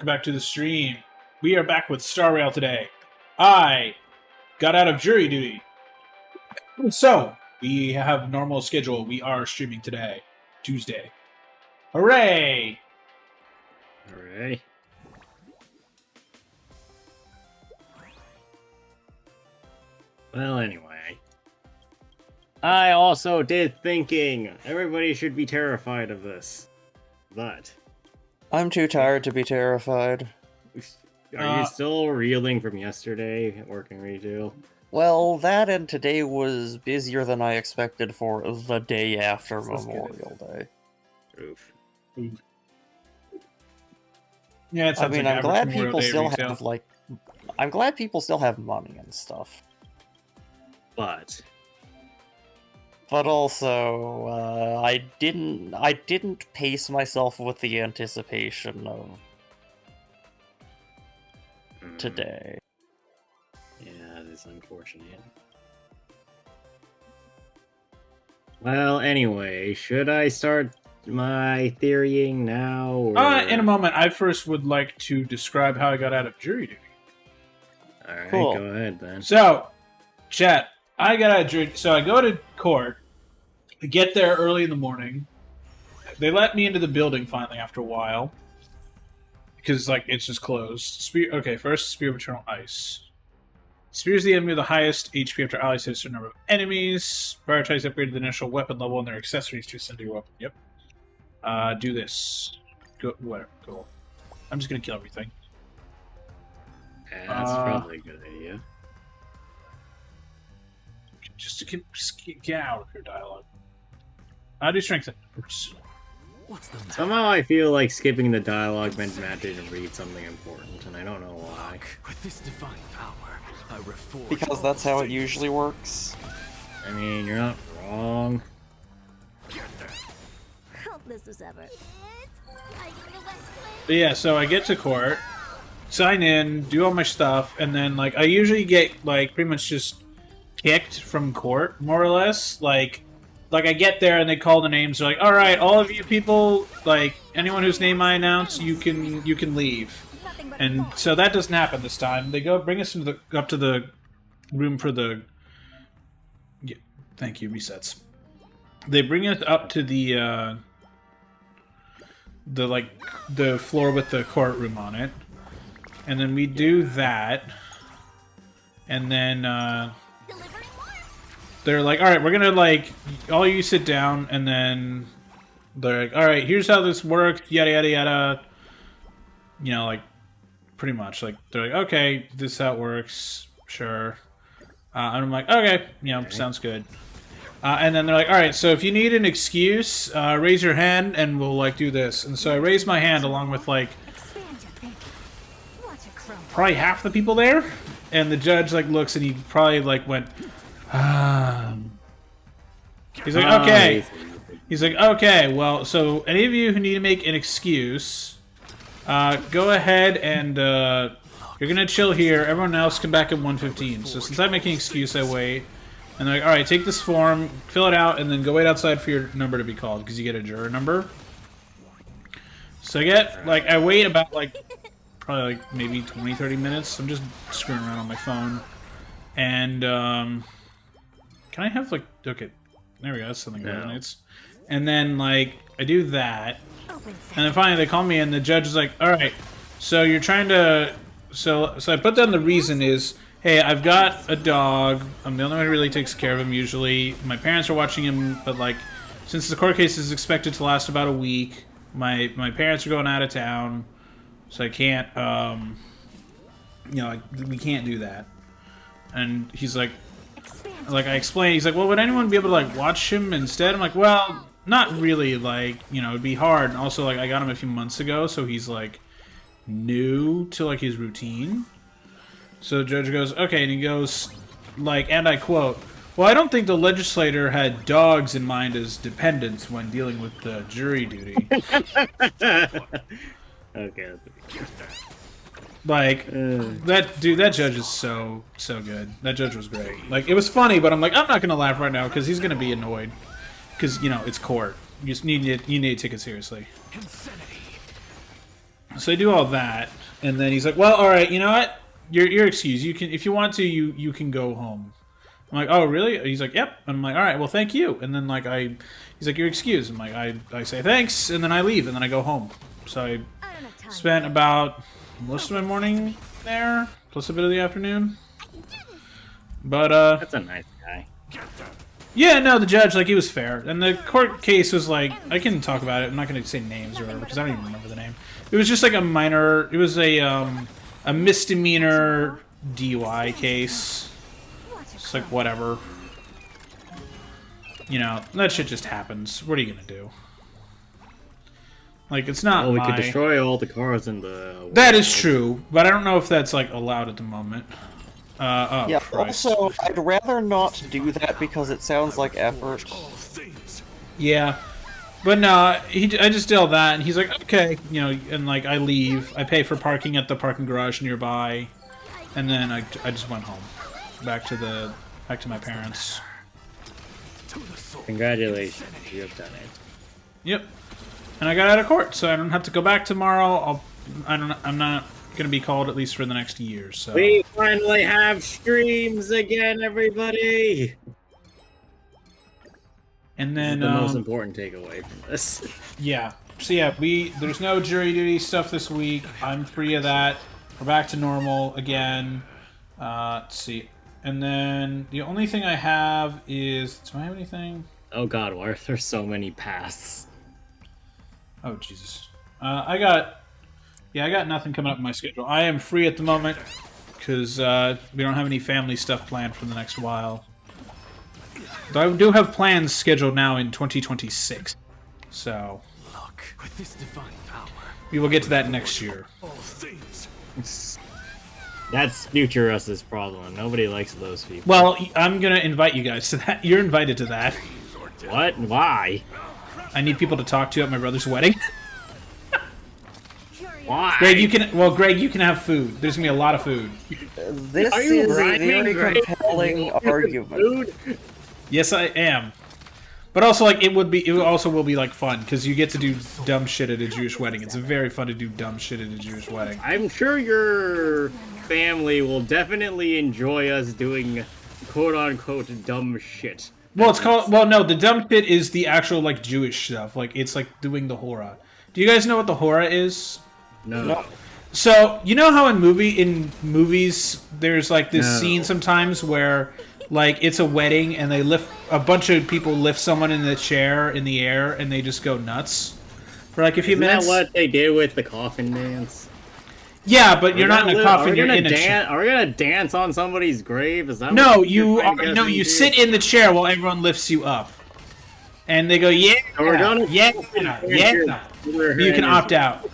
back to the stream. We are back with Star Rail today. I got out of jury duty. So, we have normal schedule. We are streaming today, Tuesday. Hooray! Hooray. Well, anyway. I also did thinking. Everybody should be terrified of this. But... I'm too tired to be terrified. Are you still reeling from yesterday, working retail? Well, that and today was busier than I expected for the day after Memorial Day. Oof. Yeah, I mean, I'm glad people still have, like... I'm glad people still have money and stuff. But also, I didn't pace myself with the anticipation of today. Yeah, it is unfortunate. Well, anyway, should I start my theorying now? Or... in a moment, I first would like to describe how I got out of jury duty. Alright, Cool. Go ahead then. So, chat, I got out of jury. So I go to court. I get there early in the morning. They let me into the building finally after a while. Because, like, it's just closed. Okay, first, Spear of Eternal Ice. Spears the enemy with the highest HP after allies hit a certain number of enemies. Prioritize upgraded the initial weapon level and their accessories to ascend to your weapon. Yep. Do this. Go, whatever. Cool. I'm just gonna kill everything. Yeah, that's probably a good idea. Just get out of your dialogue. I do strength first. Somehow I feel like skipping the dialogue meant Matt didn't read something important, and I don't know why. With this divine power, I reforge Because that's how it usually works. I mean, you're not wrong. Helpless as ever. But yeah, so I get to court, sign in, do all my stuff, and then, like, I usually get, like, pretty much just kicked from court, more or less. Like I get there and they call the names. They're like, "All right, all of you people, like anyone whose name I announce, you can leave." And so that doesn't happen this time. They go bring us into up to the room for the. Yeah, thank you, resets. They bring us up to the floor with the courtroom on it, and then we do that, and then. They're like, all right, we're gonna, like, all you sit down, and then they're like, all right, here's how this works, yada, yada, yada. You know, like, pretty much. Like, they're like, okay, this is how it works, sure. And I'm like, okay, you know, sounds good. And then they're like, all right, so if you need an excuse, raise your hand, and we'll, like, do this. And so I raised my hand along with, like, probably half the people there. And the judge, like, looks, and he probably, like, went... He's like, okay. He's like, okay, well, so any of you who need to make an excuse, go ahead and you're gonna chill here. Everyone else come back at 1:15. So since I make an excuse, I wait. And they're like, all right, take this form, fill it out, and then go wait outside for your number to be called, because you get a juror number. So I get, like, I wait about, like, probably, like, maybe 20, 30 minutes. I'm just screwing around on my phone. And, can I have, like, okay, there we go, that's something that resonates. And then, like, I do that, and then finally they call me, and the judge is like, alright, so you're trying to, so I put down the reason is, hey, I've got a dog, I'm the only one who really takes care of him usually, my parents are watching him, but, like, since the court case is expected to last about a week, my parents are going out of town, so I can't, you know, like, we can't do that. And he's like, I explained, he's like, well, would anyone be able to, like, watch him instead? I'm like, well, not really, like, you know, it'd be hard. And also, like, I got him a few months ago, so he's, like, new to, like, his routine. So the judge goes, okay, and he goes, like, and I quote, well, I don't think the legislator had dogs in mind as dependents when dealing with the jury duty. Okay. Like, that judge is so good. That judge was great. Like, it was funny, but I'm like, I'm not gonna laugh right now, because he's gonna be annoyed. Because, you know, it's court. You just need to take it seriously. So I do all that, and then he's like, "Well, all right, you know what? You're excused. You can, if you want to, you can go home." I'm like, "Oh, really?" He's like, "Yep." I'm like, "All right, well, thank you." And then like he's like, "You're excused." I'm like, I say thanks, and then I leave, and then I go home. So I spent about most of my morning there, plus a bit of the afternoon. But That's a nice guy. yeah, no, the judge, like, he was fair. And the court case was like, I can talk about it, I'm not going to say names or whatever, because I don't even remember the name. It was just like a minor, it was a misdemeanor DUI case. It's like, whatever. You know, that shit just happens. What are you going to do? Like, it's not Well, we could destroy all the cars in the... That is true, but I don't know if that's, like, allowed at the moment. Oh, Yeah, Christ. also, I'd rather not do that because it sounds like effort. Yeah. But no, I just did all that, and he's like, okay, you know, and like, I leave. I pay for parking at the parking garage nearby, and then I just went home. Back to my parents. Congratulations, you have done it. Yep. And I got out of court, so I don't have to go back tomorrow. I'm not gonna be called at least for the next year, so. We finally have streams again, everybody! And This is then the most important takeaway from this. yeah. So yeah, there's no jury duty stuff this week. I'm free of that. We're back to normal again. Let's see. And then the only thing I have is, do I have anything? Oh god, why are there so many paths? Oh Jesus. I got nothing coming up in my schedule. I am free at the moment because we don't have any family stuff planned for the next while. Though I do have plans scheduled now in 2026, so Look, with this divine power, we will get to that next year. all things. That's future us's problem. Nobody likes those people. Well, I'm gonna invite you guys to that. You're invited to that. What? Why? I need people to talk to at my brother's wedding. Why? Greg, you can have food. There's gonna be a lot of food. This Are you is a rhyming, very Greg? compelling argument. Dude? Yes, I am. But also, like, it also will be like fun because you get to do dumb shit at a Jewish wedding. It's very fun to do dumb shit at a Jewish wedding. I'm sure your family will definitely enjoy us doing quote-unquote dumb shit. Well, it's called. Well, no, the dumb shit is the actual like Jewish stuff. Like it's like doing the hora. Do you guys know what the hora is? No. So you know how in movies there's like this scene sometimes where like it's a wedding and they lift a bunch of people lift someone in the chair in the air and they just go nuts for like a few minutes. Isn't that what they did with the coffin dance? Yeah, but you're not in a coffin. You're in a chair. Are we gonna dance on somebody's grave? Is that No, what you trying to are, get no, us to you do? sit in the chair while everyone lifts you up, and they go, yeah, So we're gonna yeah. You can opt out.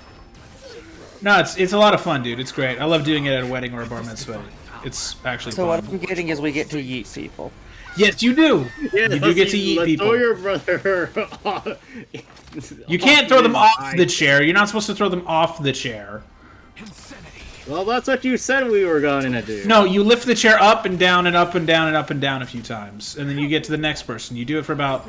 No, it's a lot of fun, dude. It's great. I love doing it at a wedding or a bar mitzvah. It's actually So fun. what I'm getting is we get to yeet people. Yes, you do. Yeah, You do get to eat people. Throw your brother. You can't throw them off the chair. You're not supposed to throw them off the chair. Well, that's what you said we were going to do. No, you lift the chair up and down and up and down and up and down a few times, and then you get to the next person. You do it for about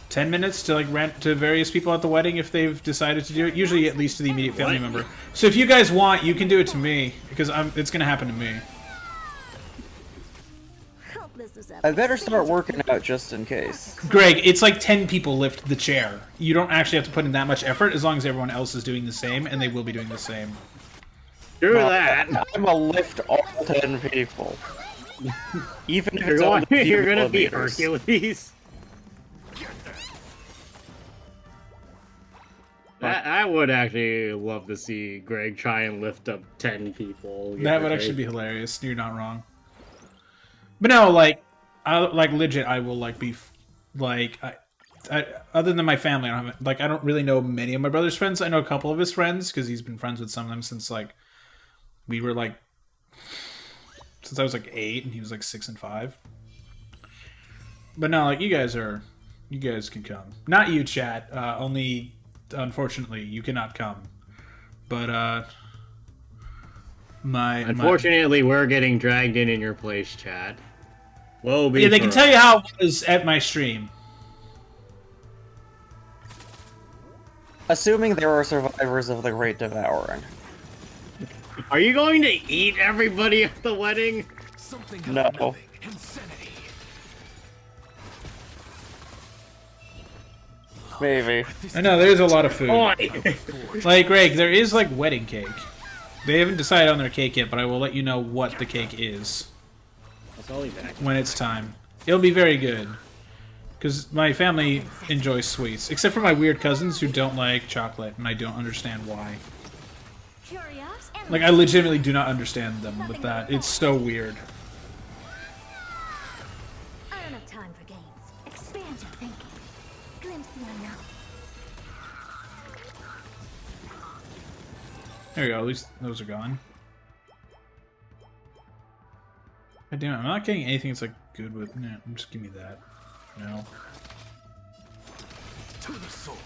10 minutes to like rant to various people at the wedding if they've decided to do it. Usually at least to the immediate family member. So if you guys want, you can do it to me because it's gonna happen to me. I better start working out just in case. Greg, it's like 10 people lift the chair. You don't actually have to put in that much effort as long as everyone else is doing the same, and they will be doing the same. Do that. I'm gonna lift all 10 people. Even if it's You're only a few gonna be millimeters. Hercules. I would actually love to see Greg try and lift up 10 people. That would actually be hilarious. You're not wrong. But no, like, legit, I will like be like, I other than my family, I don't really know many of my brother's friends. I know a couple of his friends because he's been friends with some of them since like we were like since I was like 8 and he was like 6 and 5. But no, like you guys can come. Not you, chat. Only unfortunately you cannot come. But Unfortunately, we're getting dragged in your place, Chad. Well, yeah, they can tell you how it was at my stream. Assuming there are survivors of the Great Devouring. Are you going to eat everybody at the wedding? Something No. out of nothing. Insanity. Maybe. I know, there's a lot of food. Boy. Like, Greg, there is, like, wedding cake. They haven't decided on their cake yet, but I will let you know what the cake is That's all he's back. when it's time. It'll be very good. Because my family enjoys sweets. Except for my weird cousins who don't like chocolate, and I don't understand why. Like, I legitimately do not understand them with that. It's so weird. I don't have time for games. Expand your thinking. Glimpse the unknown. There we go, at least those are gone. God damn it, I'm not getting anything that's, like, good with... No, just give me that. No. To the soul.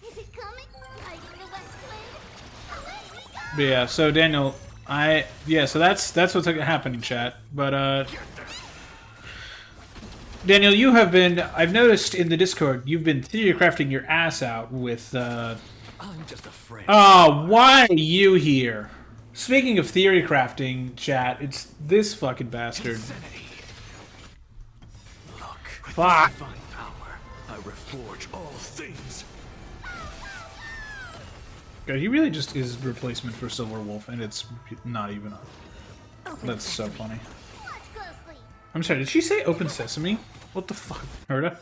Is it coming? Riding the west wind? Away we go! But yeah, so Daniel, so that's what's happening, chat. But Daniel, you have been, I've noticed in the Discord, you've been theory crafting your ass out with I'm just a friend. oh, why are you here? Speaking of theory crafting, chat, it's this fucking bastard. Insanity. Look, with Fuck. this divine power, I reforge all things. God, he really just is replacement for Silver Wolf, and it's not even up. Open That's so sesame. funny. Watch closely. I'm sorry, did she say open sesame? What the fuck? Herda?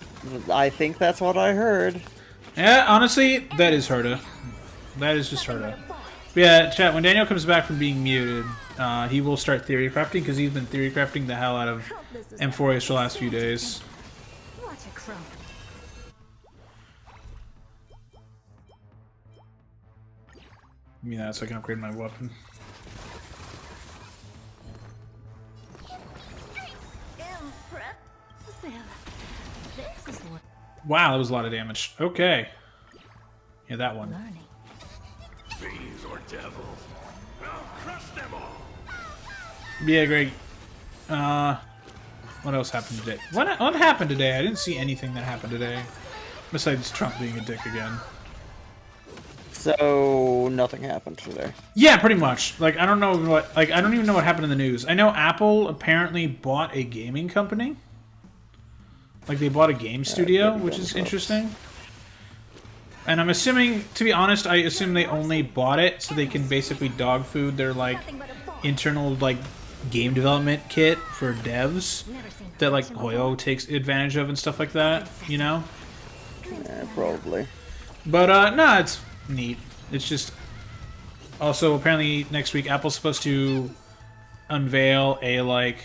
I think that's what I heard. Yeah, honestly, that is Herda. That is just Herda. But yeah, chat, when Daniel comes back from being muted, he will start theory crafting, because he's been theory crafting the hell out of Amphorius for the last few days. Watch it crumble. Give me that so I can upgrade my weapon. Impressive. This is what Wow, that was a lot of damage. Okay. Yeah, that one. learning. Fiends or devils, I'll crush them all. Yeah, Greg. What else happened today? What happened today? I didn't see anything that happened today. Besides Trump being a dick again. So nothing happened today. Yeah, pretty much. Like, I don't know what... Like, I don't even know what happened in the news. I know Apple apparently bought a gaming company. Like, they bought a game studio, which is interesting. And I'm assuming, to be honest, I assume they only bought it so they can basically dog food their, like, internal, like, game development kit for devs that, like, Hoyo takes advantage of and stuff like that, you know? Yeah, probably. But, no, it's neat. It's just... Also, apparently, next week, Apple's supposed to unveil a, like,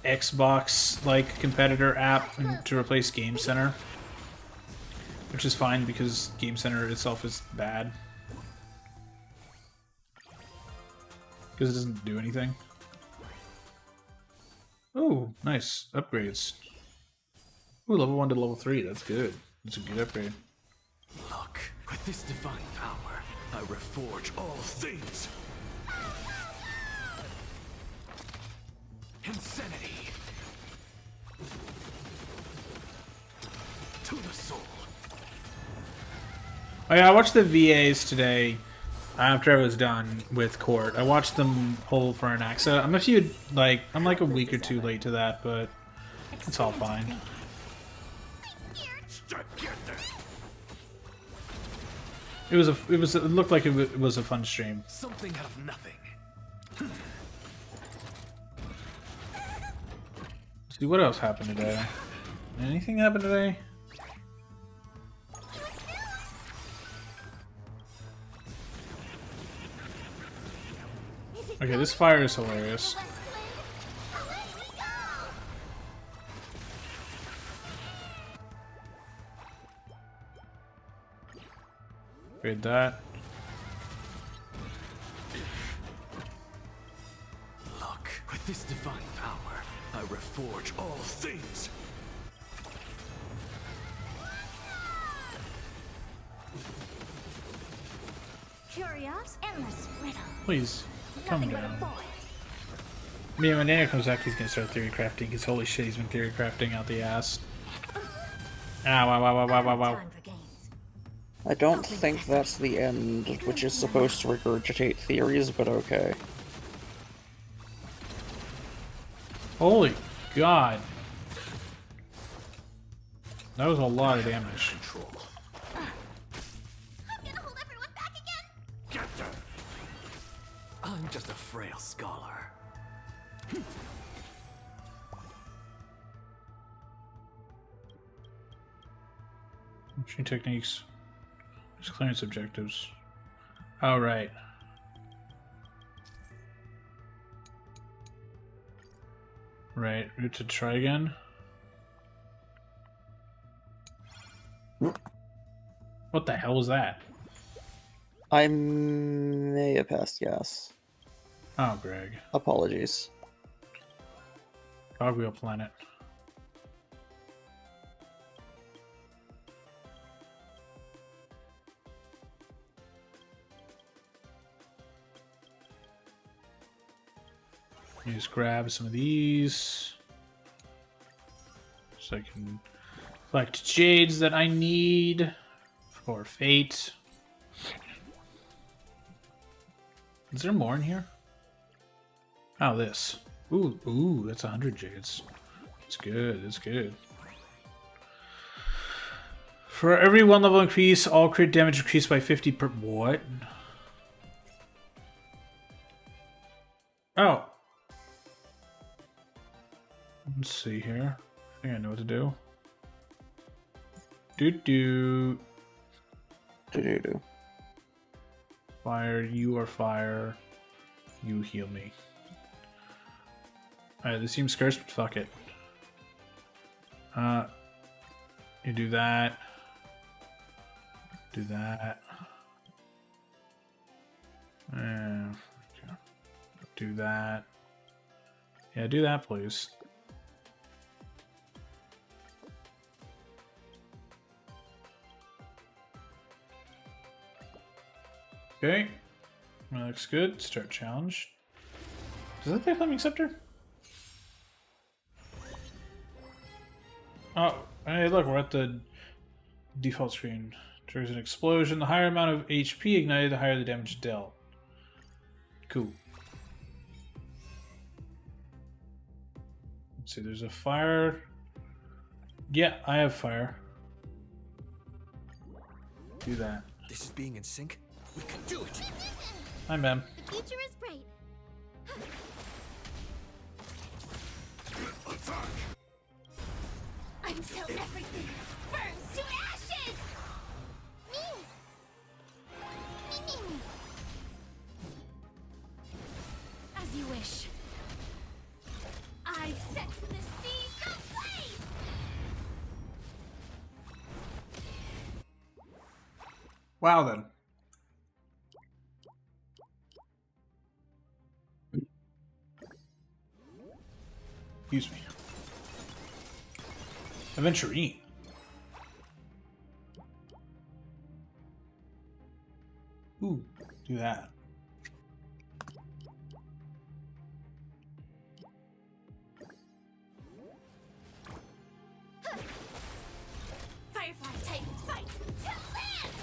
Xbox, like, competitor app to replace Game Center. Which is fine, because Game Center itself is bad. Because it doesn't do anything. Oh, nice. Upgrades. Ooh, level 1 to level 3. That's good. That's a good upgrade. Look, with this divine power, I reforge all things. Insanity. To the soul. Oh yeah, I watched the VAs today after I was done with court. I watched them hold for an AXA. I'm like a week or two late to that, but it's all fine. It looked like it was a fun stream. Something out of nothing. See, what else happened today? Anything happen today? Okay, this fire is hilarious. Read that. Look, with this divine power, I reforge all things. Curious, endless riddle. Please, calm Nothing but a down. void. Me and when Daniel comes back, he's gonna start theory crafting, because holy shit, he's been theory crafting out the ass. Ah, wow, wow, wow, wow, wow, No wow. time for games. I don't think that's the end, which is supposed to regurgitate theories, but okay. Holy God. That was a lot of damage. Control. I'm gonna hold everyone back again. Get them. I'm just a frail scholar. Machine techniques. There's clearance objectives. All right. Right. We have to try again. What the hell was that? I may have passed yes. Oh, Greg. Apologies. Cogwheel planet. Let me just grab some of these so I can collect jades that I need for fate. Is there more in here? Oh, this. Ooh, ooh, that's 100 jades. That's good, that's good. For every 1 level increase, all crit damage increased by 50 per... What? Oh. Let's see here. I think I know what to do. Do. Do-do-do. Fire, you are fire. You heal me. Alright, this seems scarce, but fuck it. You do that. Do that. And do that. Yeah, do that, please. Okay. That looks good. Start challenge. Does that take Flaming Scepter? Oh, hey, look, we're at the default screen. Triggers an explosion. The higher amount of HP ignited, the higher the damage dealt. Cool. Let's see, there's a fire. Yeah, I have fire. Do that. This is being in sync. We can do it. Hi, ma'am. The future is bright. Until everything burns to ashes! Me! As you wish. I've set the seas ablaze! Wow, then. Excuse me. Aventurine. Ooh, do that. Firefly Titan fight to live!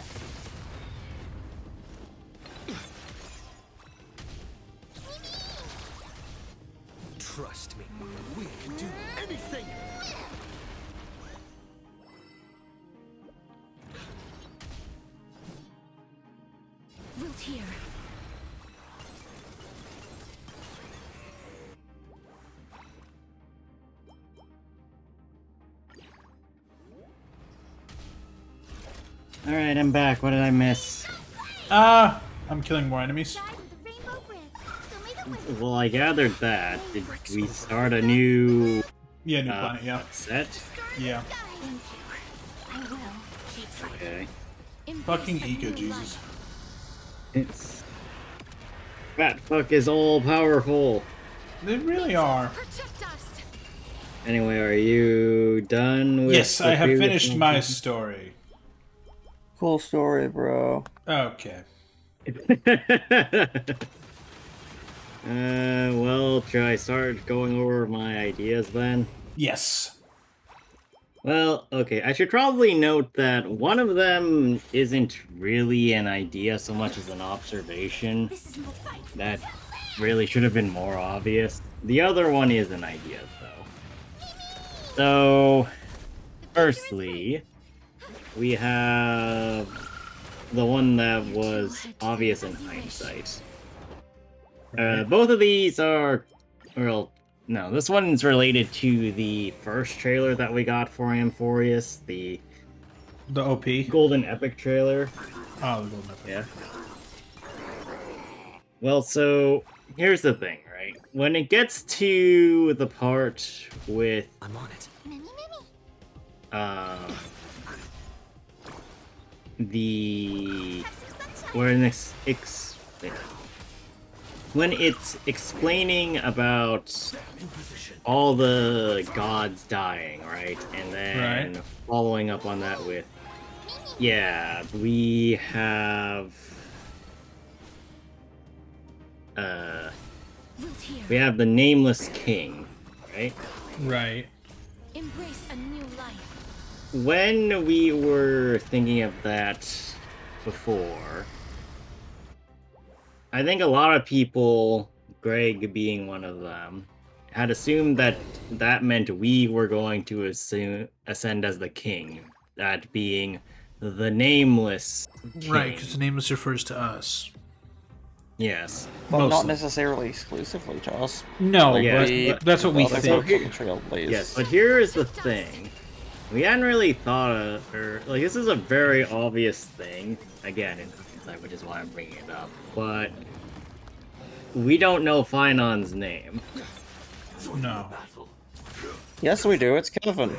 Trust me. We can do anything. Wilt here. Alright, I'm back. What did I miss? I'm killing more enemies. Died with the rainbow bridge. So may the wind Well, I gathered that. Did we start a new Yeah, new planet, yeah. set? Yeah. Thank you. I will keep fighting. Okay. Embrace Fucking that Eco new Jesus. It's... Fat fuck is all powerful. They really are. light. Protect us. Anyway, are you done with Yes, the I have previous finished one? my story. Cool story, bro. Okay. Well, should I start going over my ideas then? Yes. Well, okay, I should probably note that one of them isn't really an idea so much as an observation. This is no fight. That really should have been more obvious. The other one is an idea, though. So, firstly, we have the one that was obvious in hindsight. Both of these are, well, no, this one's related to the first trailer that we got for Amphorius, the OP. Golden Epic trailer. Oh, the golden epic. Yeah. Well, so here's the thing, right? When it gets to the part with I'm on it. um the when when it's explaining about In position. all the gods dying, right? And then Right. following up on that with, yeah, we have Root here. we have the nameless king, right? Right. Embrace a new life. When we were thinking of that before, I think a lot of people, Greg being one of them, had assumed that that meant we were going to ascend as the king, that being the nameless king. Right, because the nameless refers to us. Yes. But not Mostly. necessarily exclusively to us. No, Yeah, but that's what we Other think. folks on the Trailblaze. Yes, but here is the thing. We hadn't really thought of, or, like, this is a very obvious thing, again, in hindsight, which is why I'm bringing it up, but we don't know Finon's name. No. Yes, we do. It's Kevin.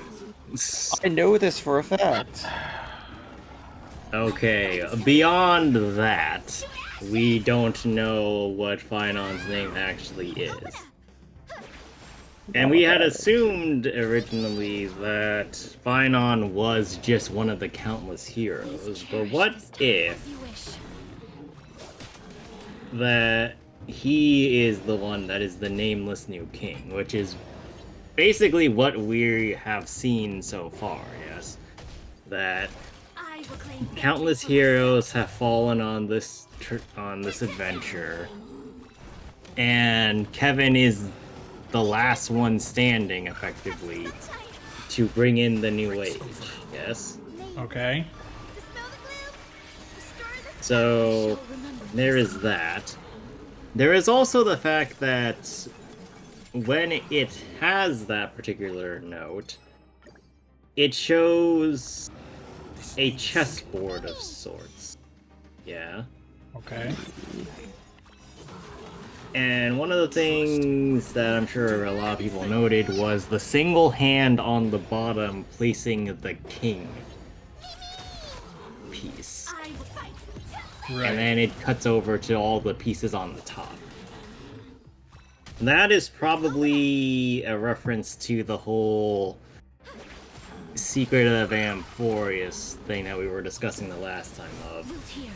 I know this for a fact. Okay, beyond that, we don't know what Finon's name actually is. And we had assumed originally that Finon was just one of the countless heroes, but what if You wish. that he is the one that is the nameless new king, which is basically what we have seen so far, yes? That I will claim countless heroes have fallen on this adventure, and Kevin is the last one standing, effectively, to bring in the new age. Yes. Okay. So there is that. There is also the fact that when it has that particular note, it shows a chessboard of sorts. Yeah. Okay. And one of the things that I'm sure a lot of people noted was the single hand on the bottom placing the king piece. I will fight. Right. And then it cuts over to all the pieces on the top. That is probably a reference to the whole Secret of Amphorius thing that we were discussing the last time of. Root here.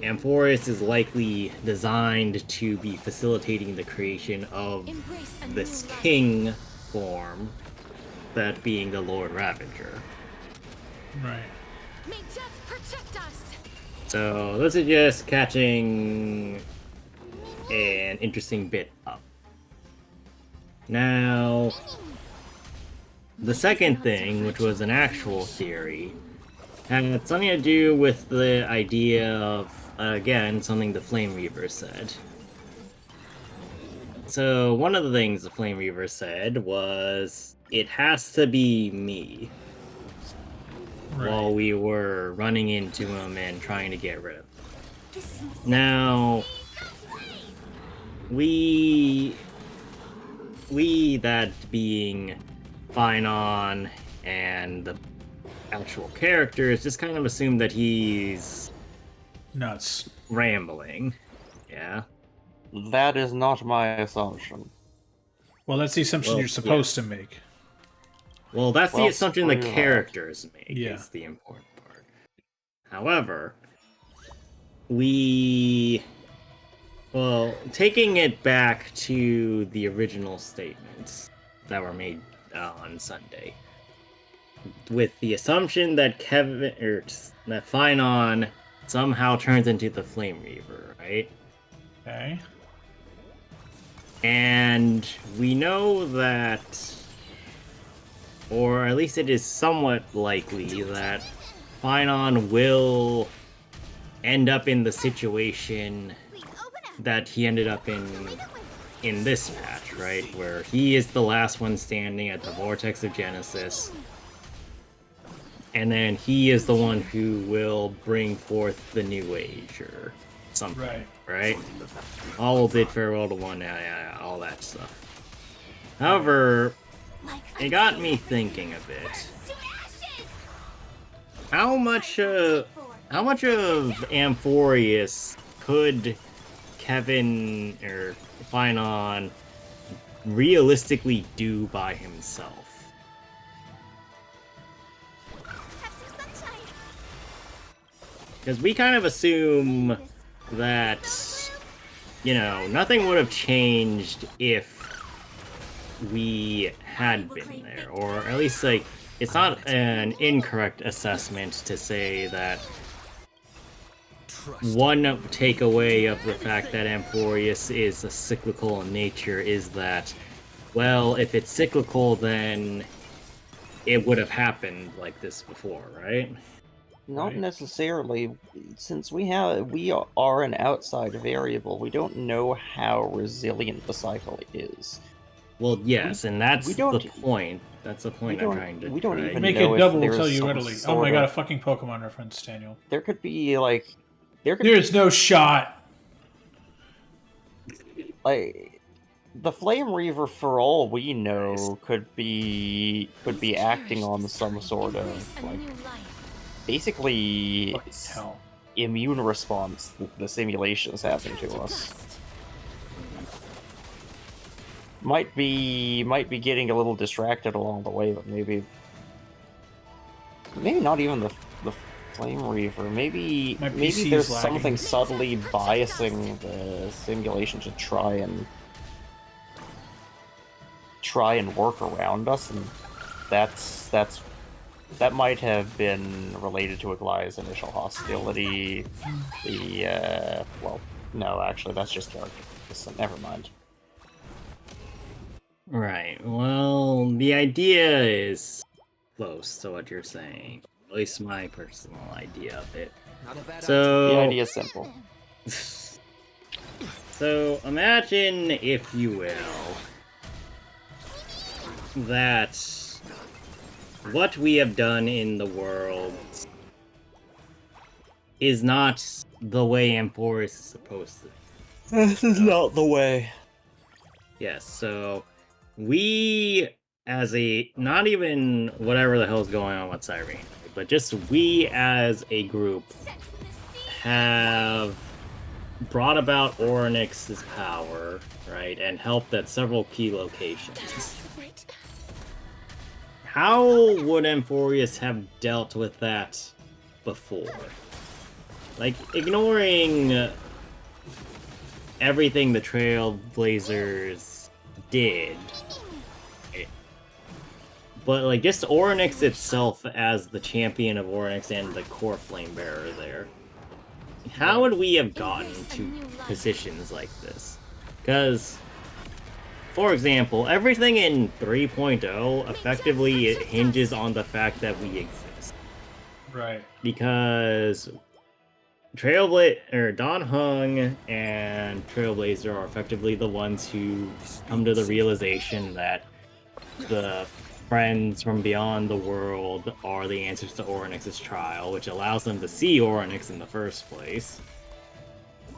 Amphorius is likely designed to be facilitating the creation of Embrace a this new life. king form, that being the Lord Ravager. Right. May death protect us. So this is just catching an interesting bit up. Now, the second thing, which was an actual theory, had something to do with the idea of, again, something the Flame Reaver said. So one of the things the Flame Reaver said was, it has to be me, while Right. we were running into him and trying to get rid of him. This is Now, we that being Finon and the actual characters just kind of assume that he's Nuts. rambling. Yeah. That is not my assumption. Well, that's the assumption Well, you're supposed to make. Well, that's the Well, assumption the spoiler. characters make, Yeah. is the important part. However, well, taking it back to the original statements that were made on Sunday, with the assumption that that Finon somehow turns into the Flame Reaver, right? Okay. And we know that, or at least it is somewhat likely that Finon will end up in the situation that he ended up in this patch, right? Where he is the last one standing at the Vortex of Genesis. And then he is the one who will bring forth the New Age or something, right? All will bid farewell to one, all that stuff. However, it got me thinking a bit. How much of Amphorius could Kevin or Finon realistically do by himself? Because we kind of assume that, you know, nothing would have changed if we had been there. Or at least, like, it's not an incorrect assessment to say that one takeaway of the fact that Amphorius is a cyclical in nature is that, well, if it's cyclical, then it would have happened like this before, right? Not necessarily, since we are an outside variable. We don't know how resilient the cycle is. Well, yes, and that's we the don't- point. That's the point I'm trying to. we don't try even Make know it if double, there's tell you some readily. Oh sort my god, a of- fucking Pokemon reference, Daniel. There could be like, There's no shot. like the Flame Reaver, for all we know, could be acting on some sort of like basically Fucking hell. immune response that the simulation's having to us. Might be getting a little distracted along the way, but maybe not even the Flame Reaver. Maybe My PC is there's lagging. something subtly biasing the simulation to try and work around us, and that might have been related to Aglaia's initial hostility. Well, no, actually, that's just character. So never mind. Right. Well, the idea is close to what you're saying. At least my personal idea of it. Not a bad So The idea is simple. So imagine, if you will, that what we have done in the world is not the way Amphorus is supposed to. This is not the way. Yes, so we, as a, not even whatever the hell's going on with Cyrene, but just we as a group have brought about Oryx's power, right, and helped at several key locations. How would Amphorius have dealt with that before? Like, ignoring everything the Trailblazers did, but like just Oryx itself as the champion of Oryx and the core flame bearer there. How would we have gotten to positions like this? Because, for example, everything in 3.0 effectively it hinges on the fact that we exist. Right. Because Don Hung and Trailblazer are effectively the ones who come to the realization that the friends from beyond the world are the answers to Oryx's trial, which allows them to see Oryx in the first place.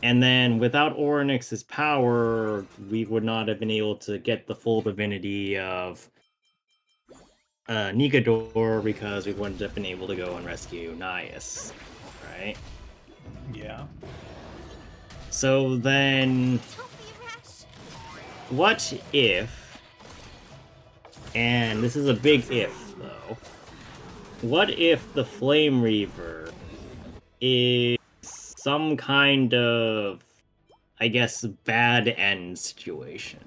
And then without Oryx's power, we would not have been able to get the full divinity of Nigador, because we wouldn't have been able to go and rescue Nias, right? Yeah. So then, what if, and this is a big if though, what if the Flame Reaver is some kind of, I guess, bad end situation?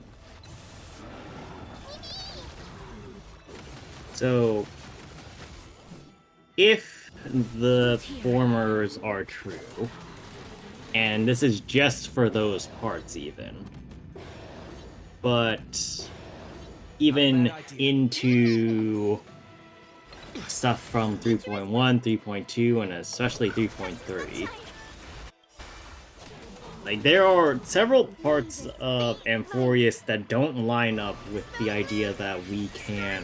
So, if the formers are true, and this is just for those parts even, but even into stuff from 3.1, 3.2, and especially 3.3, like, there are several parts of Amphorius that don't line up with the idea that we can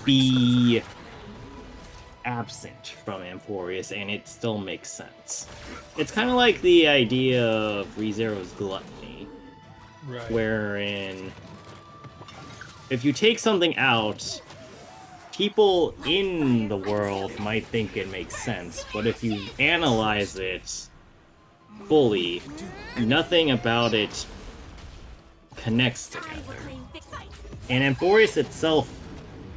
be absent from Amphorius, and it still makes sense. It's kind of like the idea of ReZero's gluttony, Right. wherein if you take something out, people in the world might think it makes sense, but if you analyze it fully, nothing about it connects together. And Amphorius itself,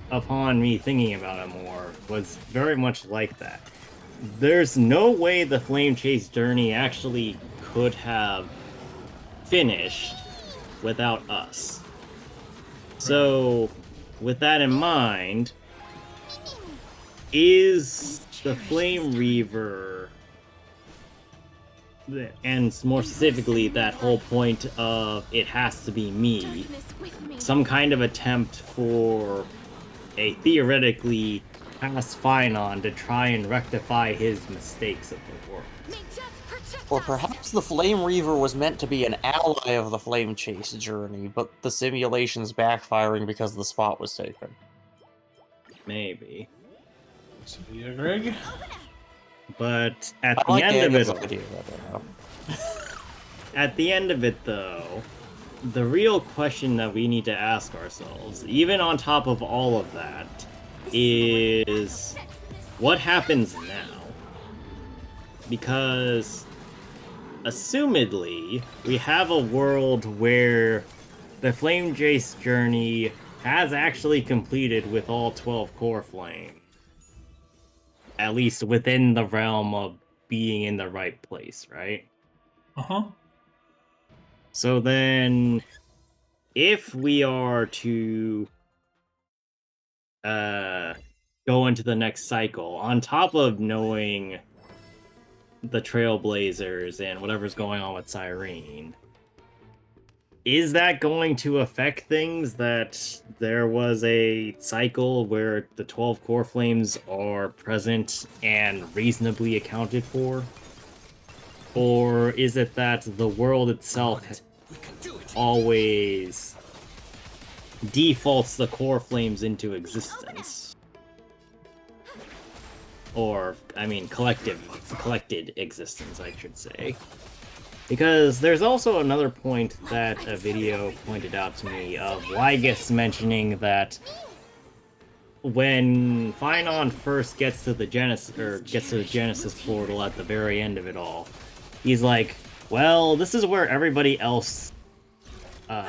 upon me thinking about it more, was very much like that. There's no way the Flame Chase journey actually could have finished without us. So, with that in mind, is the Flame Reaver, and more specifically that whole point of it has to be me, some kind of attempt for a theoretically past Phynon to try and rectify his mistakes of the world? Or perhaps the Flame Reaver was meant to be an ally of the Flame Chase journey, but the simulation's backfiring because the spot was taken. Maybe. So, yeah, Greg? But at I the like end of Daniel's it, idea, I don't know. at the end of it though, the real question that we need to ask ourselves, even on top of all of that, is what happens now? Because assumedly, we have a world where the Flame Jace journey has actually completed with all 12 core flame. At least within the realm of being in the right place, right? Uh-huh. So then, if we are to go into the next cycle, on top of knowing the Trailblazers and whatever's going on with Cyrene, is that going to affect things that there was a cycle where the 12 core flames are present and reasonably accounted for? Or is it that the world itself always defaults the core flames into existence? Or, I mean, collected existence, I should say. Because there's also another point that a video pointed out to me of Lygus mentioning that when Phynon first gets to the Genesis portal at the very end of it all, he's like, well, this is where everybody else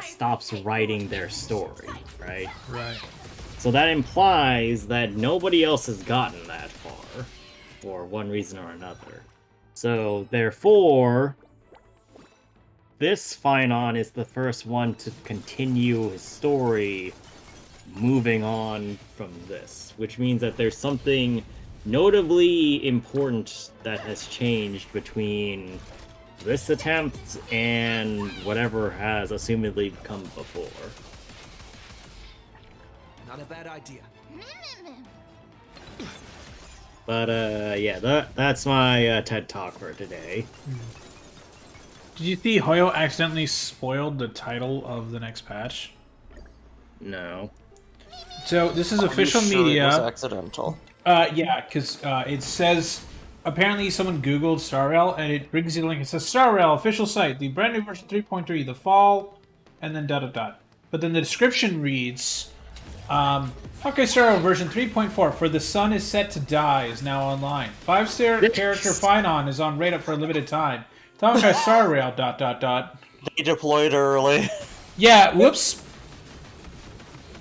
stops writing their story, right? Right. So that implies that nobody else has gotten that far, for one reason or another. So, therefore, this Phynon is the first one to continue his story moving on from this, which means that there's something notably important that has changed between this attempt and whatever has assumedly come before. Not a bad idea. But, yeah, that's my TED Talk for today. Did you see Hoyo accidentally spoiled the title of the next patch? No. So this is Are you official sure media. It was accidental. Yeah, because it says apparently someone Googled Star Rail and it brings you the link. It says Star Rail official site, the brand new version 3.3, the fall, and then ... But then the description reads, Honkai Star Rail version 3.4 for the sun is set to die is now online. 5-star character Phynon is on Radar for a limited time. Honkai Star Rail ... They deployed early. Yeah, whoops.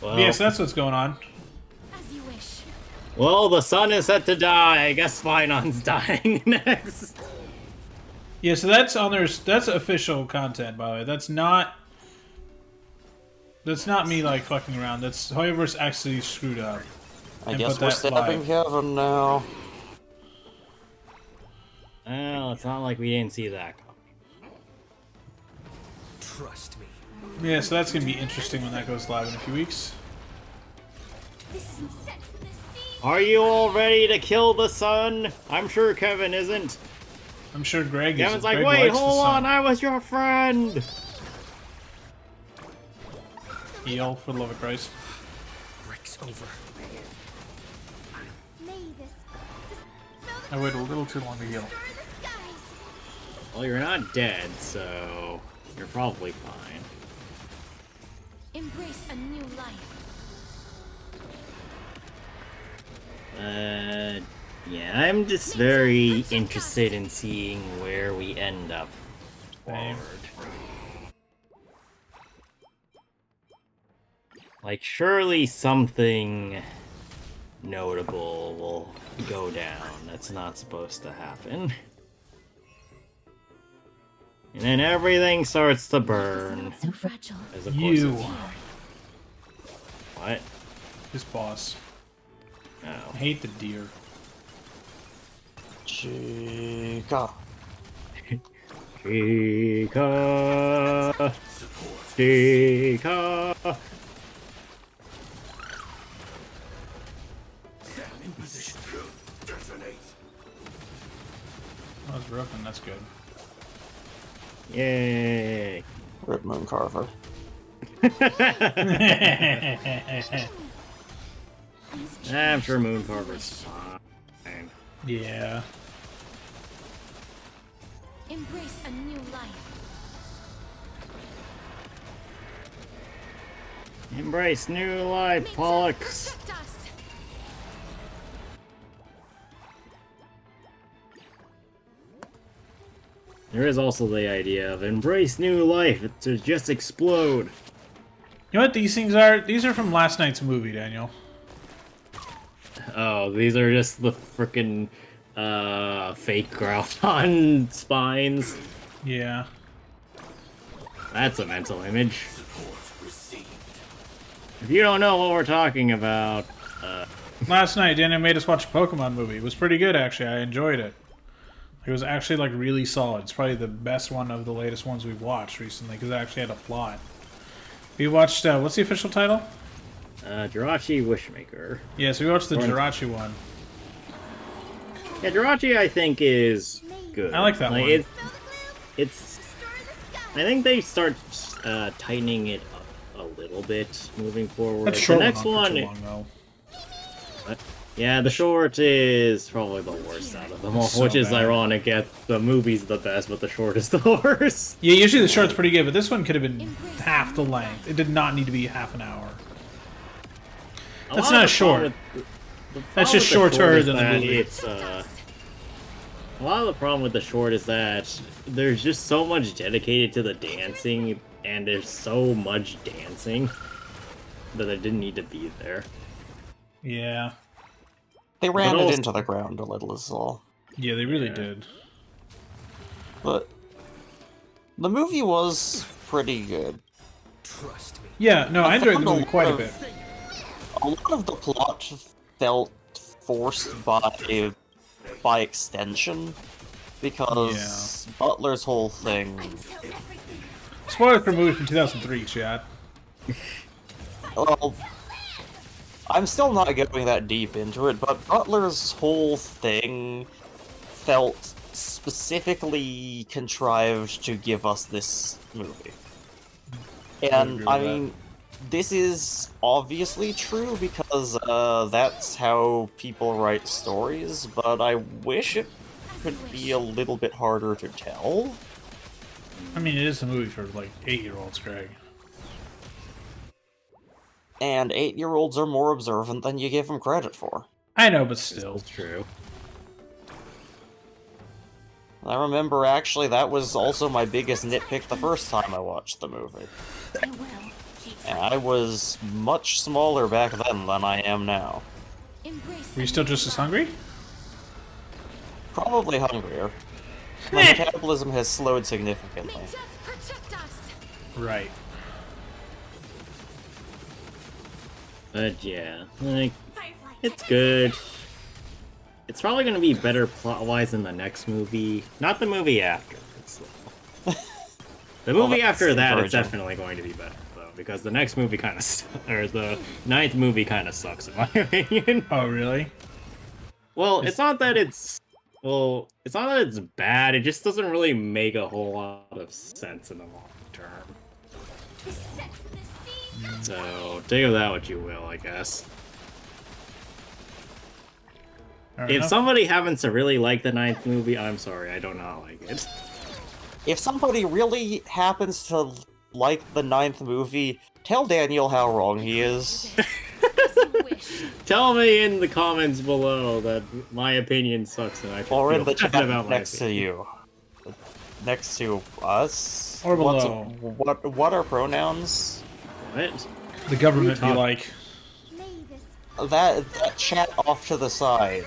Well, Yes, that's what's going on. As you wish. well, the sun is set to die. I guess Phynon's dying next. Yeah, so that's on their. That's official content, by the way. That's not me like fucking around. That's Hoyoverse actually screwed up. I And guess put we're that stabbing live. Kevin now. Well, it's not like we didn't see that coming. Trust me. Yeah, so that's gonna be interesting when that goes live in a few weeks. This isn't set for the sea. Are you all ready to kill the sun? I'm sure Kevin isn't. I'm sure Greg is. Kevin's like, Greg wait, likes the hold sun. on, I was your friend. Heal, for the love of Christ. Breaks over. May this I waited a little too long to heal. destroy the skies. Well, you're not dead, so you're probably fine. Embrace a new life. Yeah, I'm just very interested in seeing where we end up Same. forward. Like, surely something notable will go down that's not supposed to happen. And then everything starts to burn. So fragile. As of You. course it- What? This boss. Oh. I hate the deer. Chica. Chica. Chica. In position. Detonate. Oh, it's broken. That's good. Yay. Rip Moon Carver. I'm sure Moon Carver's fine. Yeah. Embrace a new life. Embrace new life, May death Pollux. protect us. There is also the idea of embrace new life to just explode. You know what these things are? These are from last night's movie, Daniel. Oh, these are just the frickin' fake Groudon spines. Yeah. That's a mental image. Support received. If you don't know what we're talking about, Last night, Daniel made us watch a Pokemon movie. It was pretty good, actually. I enjoyed it. It was actually, like, really solid. It's probably the best one of the latest ones we've watched recently, because it actually had a plot. We watched, what's the official title? Jirachi Wishmaker. Yeah, so we watched the Right. Jirachi one. Yeah, Jirachi I think is good. I like that one. It's, Spell the gloom. it's Destroy the skies. I think they start tightening it up a little bit moving forward. That short The next went on for one, too long, though. What? Yeah, the short is probably the worst out of them all, So which is bad. ironic. The movie's the best, but the short is the worst. Yeah, usually the short's pretty good, but this one could have been half the length. It did not need to be half an hour. That's not short. That's just shorter than the movie. It's a lot of the problem with the short is that there's just so much dedicated to the dancing, and there's so much dancing that it didn't need to be there. Yeah. They ran But it also- into the ground a little is all. Yeah, they really Yeah. did. But the movie was pretty good. Trust me. Yeah, no, I enjoyed the found a movie quite a lot bit. of- A lot of the plot felt forced by extension because Butler's whole thing. Spoiler for a movie from 2003, Chad. Well, I'm still not going that deep into it, but Butler's whole thing felt specifically contrived to give us this movie. And, agree I with that. mean, this is obviously true because that's how people write stories, but I wish it could be a little bit harder to tell. I mean, it is a movie for, like, 8-year-olds, Greg. And 8-year-olds are more observant than you give them credit for. I know, but still. It's true. I remember, actually, that was also my biggest nitpick the first time I watched the movie. I will keep And I was much smaller back then than I am now. embrace. Were you still just as hungry? Probably hungrier. My metabolism has slowed significantly. May death protect us. Right. But yeah, like Firefly. It's good. It's probably going to be better plot-wise in the next movie. Not the movie after. The movie that's after that is encouraging. definitely going to be better, though, because the next movie kind of, or the ninth movie kind of sucks in my opinion. Oh, really? Well, it's not that it's bad. It just doesn't really make a whole lot of sense in the long term. So take of that what you will, I guess. Fair If enough. somebody happens to really like the ninth movie, I'm sorry, I do not like it. If somebody really happens to like the ninth movie, tell Daniel how wrong he is. Tell me in the comments below that my opinion sucks and I should Or in feel the chat bad about my next to opinion. you. Next to us? Or What's- below. What are pronouns? What? The government be Talk- like, That chat off to the side.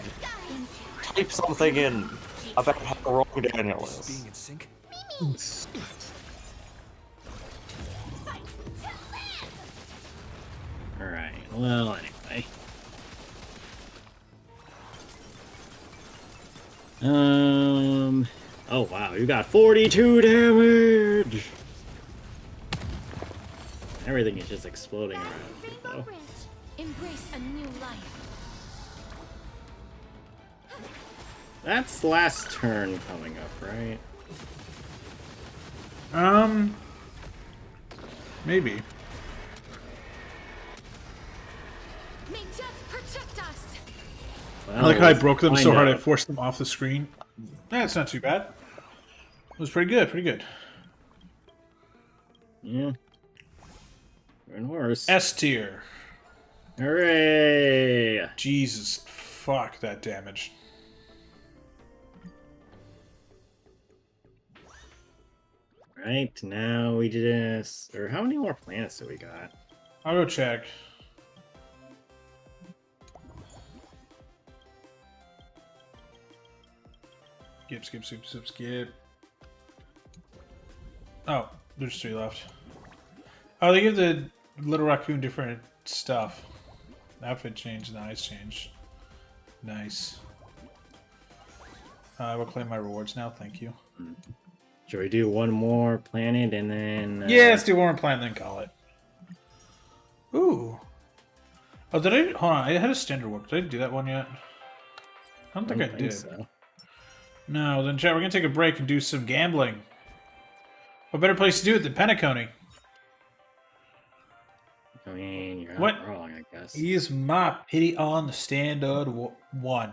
Type something in about how wrong Daniel is. Being in sync. Alright, well, anyway. Oh wow, you got 42 damage! Everything is just exploding around you, though. Embrace a new life. That's last turn coming up, right? maybe. May death protect us. Well, I like how I let's broke them so find hard I out. forced them off the screen. That's not too bad. It was pretty good, pretty good. Yeah. And worse. S tier. Hooray! Jesus, fuck that damage. Right, now we just... Or how many more planets do we got? I'll go check. Skip. Oh, there's 3 left. Oh, they give the little raccoon different stuff. Outfit change, the eyes change. Nice. I will claim my rewards now, thank you. Should we do one more planet and then... Yeah, let's do one more plan, then call it. Ooh. Oh, did I... Hold on, I had a standard warp. Did I do that one yet? I don't think I did. so. No, then chat, we're gonna take a break and do some gambling. What better place to do it than Penacony? I mean, you're not What? wrong, I guess. Is my pity on the standard one?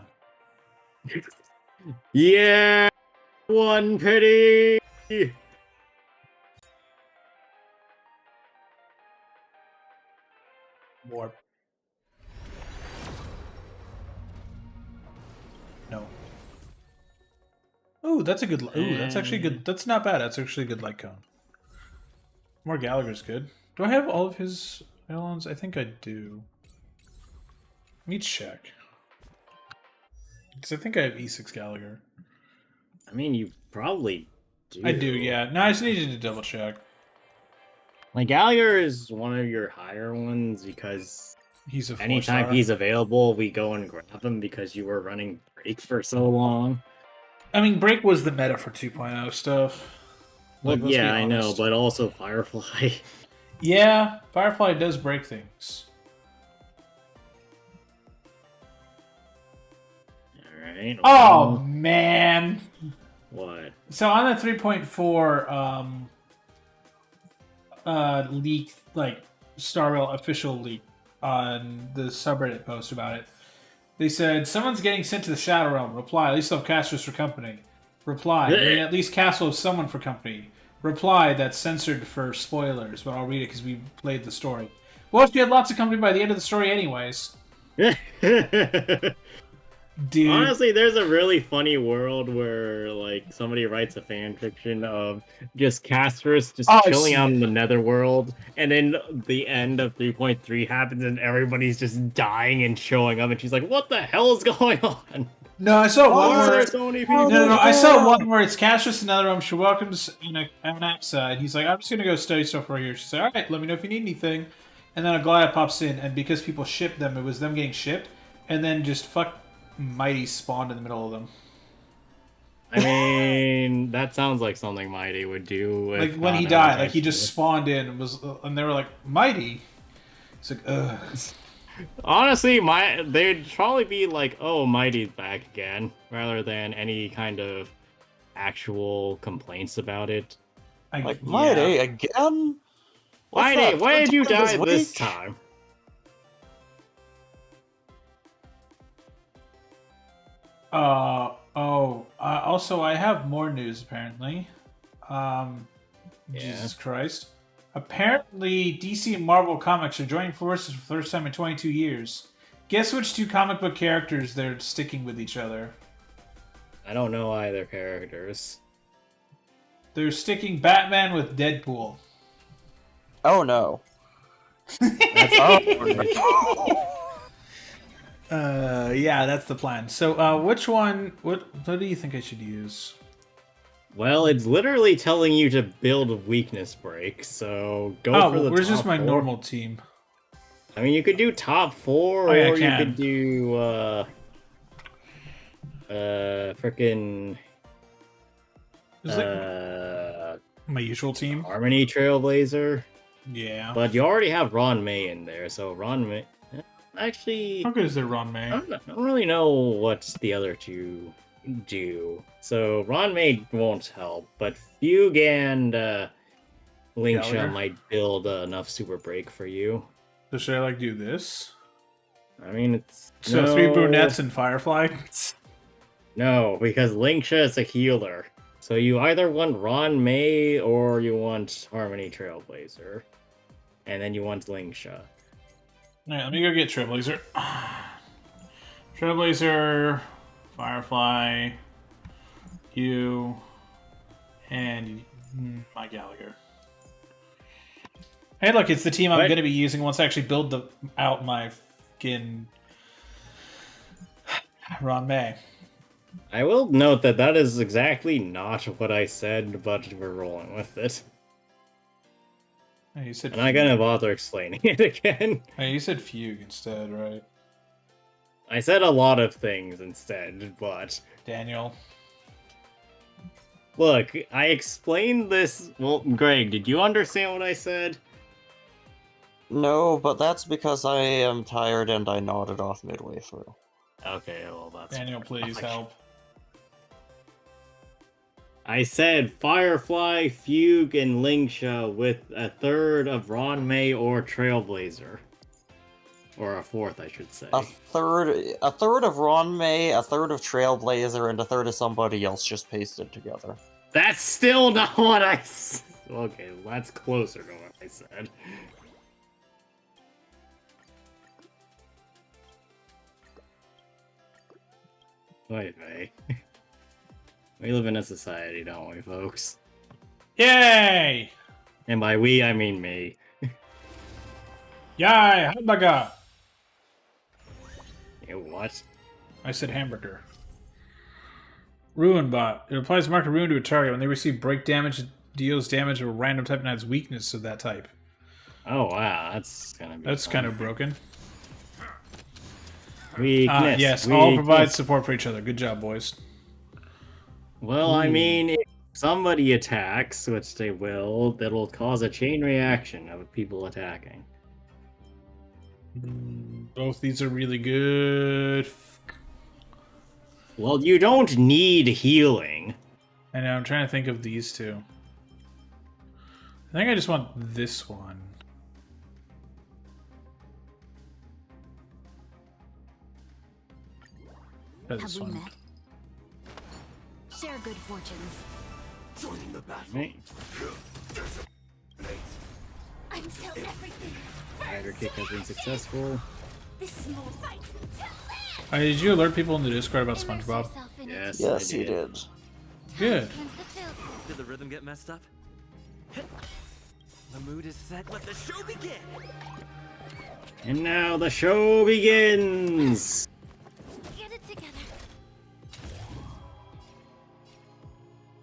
Yeah! One pity! Warp. No. Ooh, that's a good. Ooh, that's actually good. That's not bad. That's actually a good light cone. More Gallagher's good. Do I have all of his Elons? I think I do. Let me check. Because I think I have E6 Gallagher. I mean, you probably do. I do, yeah. No, I just needed to double check. Like, Gallagher is one of your higher ones because He's a 4-star. anytime he's available, we go and grab him because you were running break for so long. I mean, Break was the meta for 2.0 stuff. Well, Like, let's yeah, be I know, honest. but also Firefly. Yeah, Firefly does break things. Alright. Oh, man. What? So on the 3.4 leak, like Star Rail official leak on the subreddit post about it, they said someone's getting sent to the Shadow Realm. Reply: at least they'll have casters for company. Reply: they at least cast will have someone for company. Reply: that's censored for spoilers, but I'll read it because we played the story. Well, if you had lots of company by the end of the story, anyways, dude. Honestly, there's a really funny world where, like, somebody writes a fan fiction of just casters just Oh, I've chilling seen out it. in the netherworld, and then the end of 3.3 happens and everybody's just dying and showing up, and she's like, what the hell is going on? No, I saw one Why are where there so many people? No, I saw one where it's Castrus in another room. She welcomes Anaxa, and he's like, I'm just going to go study stuff right here. She's like, alright, let me know if you need anything. And then a Goliath pops in, and because people shipped them, it was them getting shipped. and then just fuck Mighty spawned in the middle of them. I mean, that sounds like something Mighty would do. Like when he died, like he just spawned in and was, and they were like, Mighty. It's like, ugh. Honestly, they'd probably be like, "Oh, Mighty's back again," rather than any kind of actual complaints about it. Like, Mighty again? What's Mighty, that? why did you Sometime die this week? time? Also, I have more news, apparently. Yeah. Jesus Christ. Apparently, DC and Marvel Comics are joining forces for the first time in 22 years. Guess which two comic book characters they're sticking with each other? I don't know either characters. They're sticking Batman with Deadpool. Oh no. Yeah, that's the plan. So, which one? What do you think I should use? Well, it's literally telling you to build a weakness break, so go for the where's top just my 4. normal team? I mean, you could do top 4, Oh, yeah, I or you can. could do, frickin', Is it my usual team? Harmony Trailblazer. Yeah. But you already have Ron May in there, so Ron May... Actually, How good is their Ron May? I don't really know what the other two do. So Ron May won't help, but Fugue and Lingsha Gallagher? might build enough super break for you. So should I like do this? I mean, it's So no, 3 brunettes and Firefly. No, because Lingsha is a healer. So you either want Ron May or you want Harmony Trailblazer, and then you want Lingsha. Alright, let me go get Trailblazer. Trailblazer, Firefly, you, and my Gallagher. Hey, look, it's the team I'm What? going to be using once I actually build out my fucking Ron May. I will note that that is exactly not what I said, but we're rolling with it. Oh, you said I'm not gonna bother explaining it again. Oh, you said Fugue instead, right? I said a lot of things instead, but... Daniel. Look, I explained this... Well, Greg, did you understand what I said? No, but that's because I am tired and I nodded off midway through. Okay, well, that's... Daniel, please help. I said Firefly, Fugue, and Lingsha with a third of Ron May or Trailblazer. Or a fourth, I should say. A third of Ron May, a third of Trailblazer, and a third of somebody else just pasted together. That's still not what I said. Okay, that's closer to what I said. Wait. We live in a society, don't we, folks? Yay! And by we, I mean me. Yay! Hamburger! What? I said hamburger. Ruin bot. It applies mark of ruin to a target. When they receive break damage, it deals damage of a random type and adds weakness of that type. Oh wow, that's gonna be fun. Kind of broken. Weakness. Yes, all provide support for each other. Good job, boys. Well, I mean, if somebody attacks, which they will, that'll cause a chain reaction of people attacking. Both these are really good. Well, you don't need healing. I know, I'm trying to think of these two. I think I just want this one. That's this Have we one. met? Share good fortunes. Joining the battle. Right? I'm so everything. Rider kick has been successful. This is more fight. Did you alert people in the Discord about SpongeBob? Yes, Yes, I he did. did. Good. Did the rhythm get messed up? The mood is set. Let the show begin. And now the show begins! Get it together.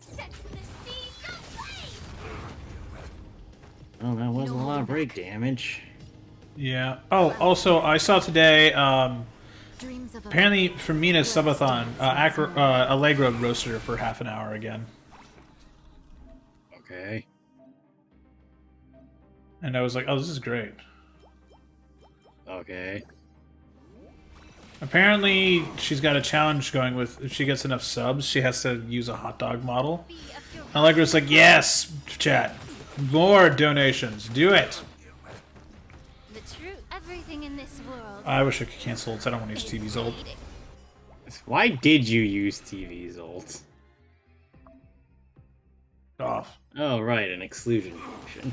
Set the scene ablaze. Oh, that was a lot of break damage. Yeah. Oh, also, I saw today, Dreams of a Apparently, Fermina Subathon, Allegra roasted her for half an hour again. Okay. And I was like, oh, this is great. Okay. Apparently, she's got a challenge going with, if she gets enough subs, she has to use a hot dog model. be of your Allegra's like, yes, chat. More donations. Do it. the truth. Everything in this world I wish I could cancel it. I don't want to use TV's old. fleeting. Why did you use TV's ult? Off. Oh, right, an exclusion function.